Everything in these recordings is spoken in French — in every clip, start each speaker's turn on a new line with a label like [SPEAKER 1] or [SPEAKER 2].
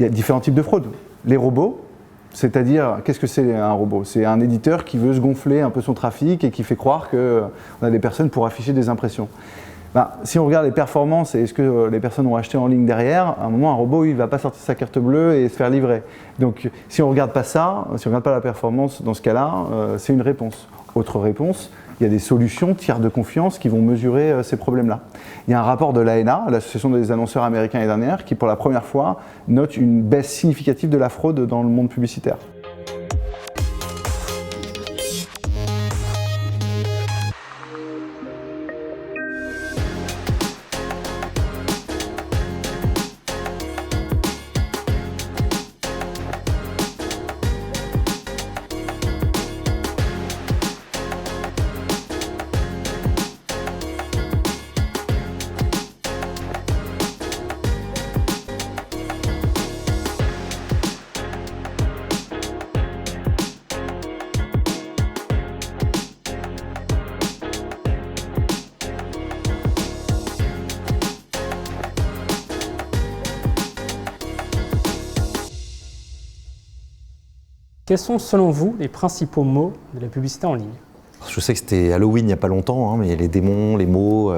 [SPEAKER 1] Il y a différents types de fraudes. Les robots, c'est-à-dire, qu'est-ce que c'est un robot? C'est un éditeur qui veut se gonfler un peu son trafic et qui fait croire qu'on a des personnes pour afficher des impressions. Si on regarde les performances et ce que les personnes ont acheté en ligne derrière, à un moment, un robot, il ne va pas sortir sa carte bleue et se faire livrer. Donc, si on ne regarde pas ça, si on ne regarde pas la performance, dans ce cas-là, c'est une réponse. Autre réponse, il y a des solutions tiers de confiance qui vont mesurer ces problèmes-là. Il y a un rapport de l'ANA, l'Association des annonceurs américains l'année dernière, qui pour la première fois note une baisse significative de la fraude dans le monde publicitaire.
[SPEAKER 2] Quels sont, selon vous, les principaux mots de la publicité en ligne?
[SPEAKER 3] Je sais que c'était Halloween il n'y a pas longtemps, mais les démons, les mots,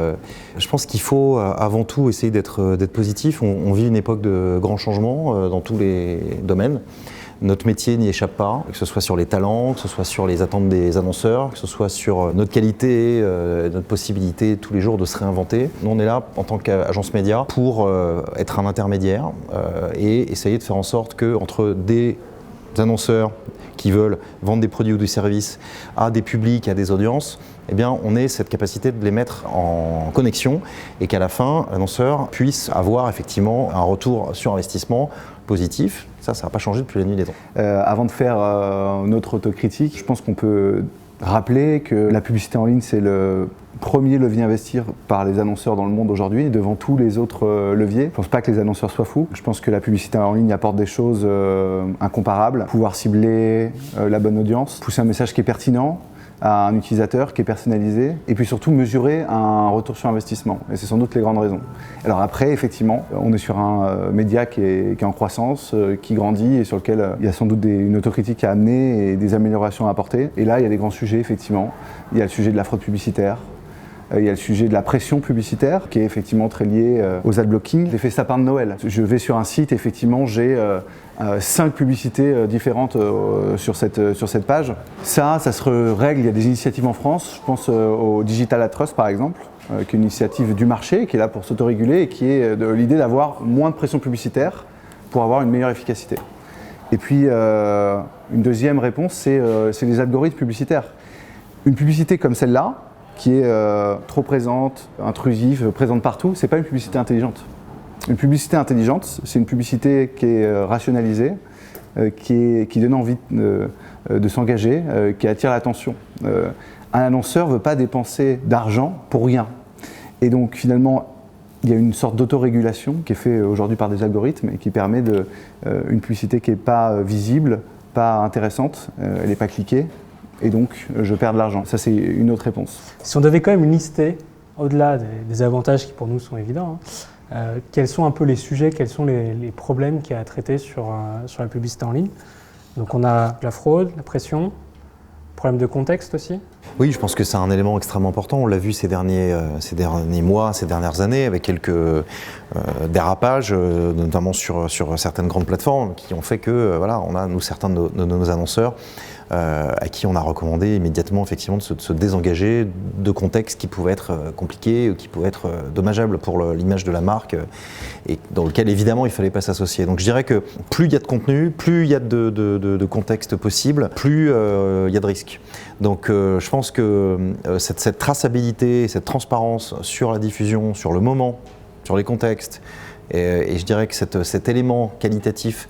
[SPEAKER 3] je pense qu'il faut avant tout essayer d'être positif. On vit une époque de grands changements dans tous les domaines. Notre métier n'y échappe pas, que ce soit sur les talents, que ce soit sur les attentes des annonceurs, que ce soit sur notre qualité, notre possibilité tous les jours de se réinventer. Nous, on est là en tant qu'agence média pour être un intermédiaire et essayer de faire en sorte qu'entre des annonceurs qui veulent vendre des produits ou des services à des publics, à des audiences, eh bien, on ait cette capacité de les mettre en connexion et qu'à la fin, l'annonceur puisse avoir effectivement un retour sur investissement positif. Ça n'a pas changé depuis la nuit des temps.
[SPEAKER 1] Avant de faire notre autocritique, je pense qu'on peut rappeler que la publicité en ligne, c'est le premier levier à investir par les annonceurs dans le monde aujourd'hui, devant tous les autres leviers. Je ne pense pas que les annonceurs soient fous. Je pense que la publicité en ligne apporte des choses incomparables. Pouvoir cibler la bonne audience, pousser un message qui est pertinent à un utilisateur, qui est personnalisé, et puis surtout mesurer un retour sur investissement. Et c'est sans doute les grandes raisons. Alors après, effectivement, on est sur un média qui est en croissance, qui grandit et sur lequel il y a sans doute une autocritique à amener et des améliorations à apporter. Et là, il y a des grands sujets, effectivement. Il y a le sujet de la fraude publicitaire. Il y a le sujet de la pression publicitaire qui est effectivement très lié aux adblocking. L'effet sapin de Noël. Je vais sur un site, effectivement, j'ai 5 publicités différentes sur cette page. Ça se règle, il y a des initiatives en France. Je pense au Digital Ad Trust par exemple, qui est une initiative du marché, qui est là pour s'autoréguler et qui est l'idée d'avoir moins de pression publicitaire pour avoir une meilleure efficacité. Et puis, une deuxième réponse, c'est les algorithmes publicitaires. Une publicité comme celle-là, qui est trop présente, intrusive, présente partout, c'est pas une publicité intelligente. Une publicité intelligente, c'est une publicité qui est rationalisée, qui donne envie de s'engager, qui attire l'attention. Un annonceur ne veut pas dépenser d'argent pour rien. Et donc finalement, il y a une sorte d'autorégulation qui est faite aujourd'hui par des algorithmes et qui permet une publicité qui n'est pas visible, pas intéressante, elle n'est pas cliquée. Et donc, je perds de l'argent. Ça, c'est une autre réponse.
[SPEAKER 2] Si on devait quand même lister, au-delà des avantages qui pour nous sont évidents, quels sont un peu les sujets, quels sont les problèmes qu'il y a à traiter sur la publicité en ligne? Donc on a la fraude, la pression, problème de contexte aussi.
[SPEAKER 3] Oui, je pense que c'est un élément extrêmement important. On l'a vu ces derniers mois, ces dernières années, avec quelques dérapages, notamment sur certaines grandes plateformes, qui ont fait que, on a, nous, certains de nos annonceurs, à qui on a recommandé immédiatement effectivement de se désengager de contextes qui pouvaient être compliqués, qui pouvaient être dommageables pour l'image de la marque et dans lequel évidemment il ne fallait pas s'associer. Donc je dirais que plus il y a de contenu, plus il y a de contextes possibles, plus il y a de risques. Donc je pense que cette traçabilité, cette transparence sur la diffusion, sur le moment, sur les contextes, et je dirais que cet élément qualitatif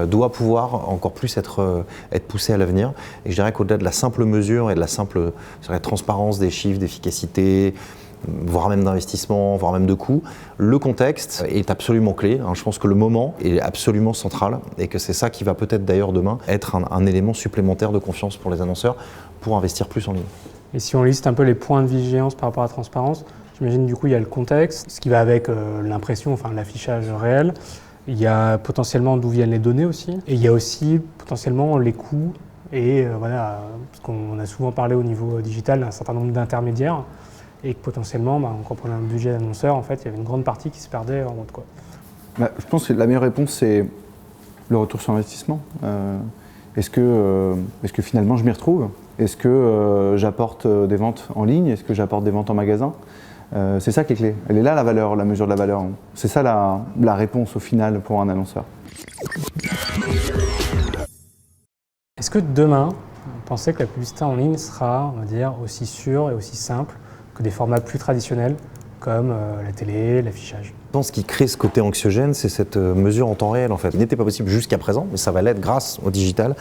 [SPEAKER 3] doit pouvoir encore plus être poussé à l'avenir. Et je dirais qu'au-delà de la simple mesure et de la simple transparence des chiffres, d'efficacité, voire même d'investissement, voire même de coûts, le contexte est absolument clé. Je pense que le moment est absolument central et que c'est ça qui va peut-être d'ailleurs demain être un élément supplémentaire de confiance pour les annonceurs pour investir plus en ligne.
[SPEAKER 2] Et si on liste un peu les points de vigilance par rapport à la transparence, j'imagine du coup il y a le contexte, ce qui va avec l'impression, enfin l'affichage réel. Il y a potentiellement d'où viennent les données aussi. Et il y a aussi potentiellement les coûts. Et voilà, parce qu'on a souvent parlé au niveau digital d'un certain nombre d'intermédiaires. Et que potentiellement, en comprenant le budget d'annonceur, en fait, il y avait une grande partie qui se perdait en route, quoi.
[SPEAKER 1] Je pense que la meilleure réponse, c'est le retour sur investissement. Est-ce que finalement je m'y retrouve? Est-ce que j'apporte des ventes en ligne? Est-ce que j'apporte des ventes en magasin? C'est ça qui est clé. Elle est là la valeur, la mesure de la valeur. C'est ça la réponse au final pour un annonceur.
[SPEAKER 2] Est-ce que demain, vous pensez que la publicité en ligne sera, on va dire, aussi sûre et aussi simple que des formats plus traditionnels comme la télé, l'affichage?
[SPEAKER 3] Ce qui crée ce côté anxiogène, c'est cette mesure en temps réel en fait. Il n'était pas possible jusqu'à présent, mais ça va l'être grâce au digital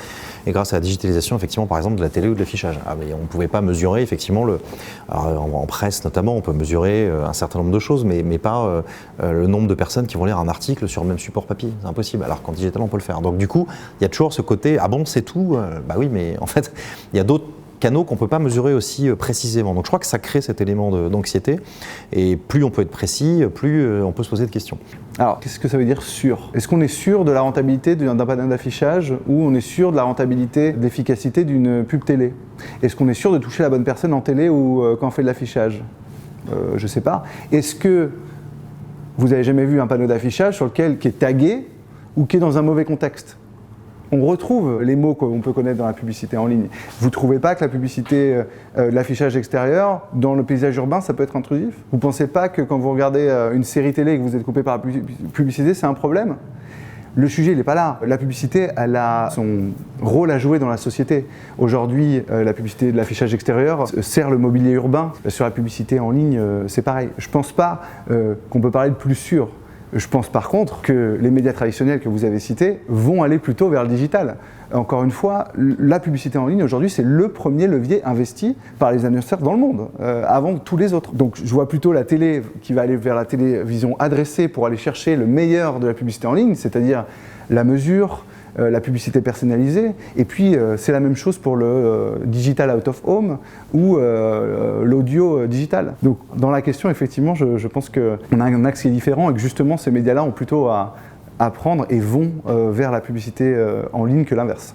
[SPEAKER 3] et grâce à la digitalisation effectivement par exemple de la télé ou de l'affichage. Mais on ne pouvait pas mesurer effectivement, en presse notamment, on peut mesurer un certain nombre de choses, mais pas le nombre de personnes qui vont lire un article sur le même support papier. C'est impossible, alors qu'en digital on peut le faire. Donc du coup, il y a toujours ce côté, ah bon c'est tout? Bah oui, mais en fait, il y a d'autres canaux qu'on ne peut pas mesurer aussi précisément. Donc je crois que ça crée cet élément d'anxiété et plus on peut être précis, plus on peut se poser de questions.
[SPEAKER 1] Alors, qu'est-ce que ça veut dire sûr? Est-ce qu'on est sûr de la rentabilité d'un panneau d'affichage ou on est sûr de la rentabilité, de l'efficacité d'une pub télé? Est-ce qu'on est sûr de toucher la bonne personne en télé ou quand on fait de l'affichage? Je ne sais pas. Est-ce que vous avez jamais vu un panneau d'affichage qui est tagué ou qui est dans un mauvais contexte? On retrouve les mots qu'on peut connaître dans la publicité en ligne. Vous ne trouvez pas que la publicité, l'affichage extérieur, dans le paysage urbain, ça peut être intrusif? Vous ne pensez pas que quand vous regardez une série télé et que vous êtes coupé par la publicité, c'est un problème? Le sujet, il n'est pas là. La publicité, elle a son rôle à jouer dans la société. Aujourd'hui, la publicité de l'affichage extérieur sert le mobilier urbain. Sur la publicité en ligne, c'est pareil. Je ne pense pas qu'on peut parler de plus sûr. Je pense par contre que les médias traditionnels que vous avez cités vont aller plutôt vers le digital. Encore une fois, la publicité en ligne aujourd'hui, c'est le premier levier investi par les annonceurs dans le monde, avant tous les autres. Donc je vois plutôt la télé qui va aller vers la télévision adressée pour aller chercher le meilleur de la publicité en ligne, c'est-à-dire la mesure, la publicité personnalisée, et puis c'est la même chose pour le digital out of home ou l'audio digital. Donc dans la question, effectivement, je pense qu'on a un axe qui est différent et que justement ces médias-là ont plutôt à prendre et vont vers la publicité en ligne que l'inverse.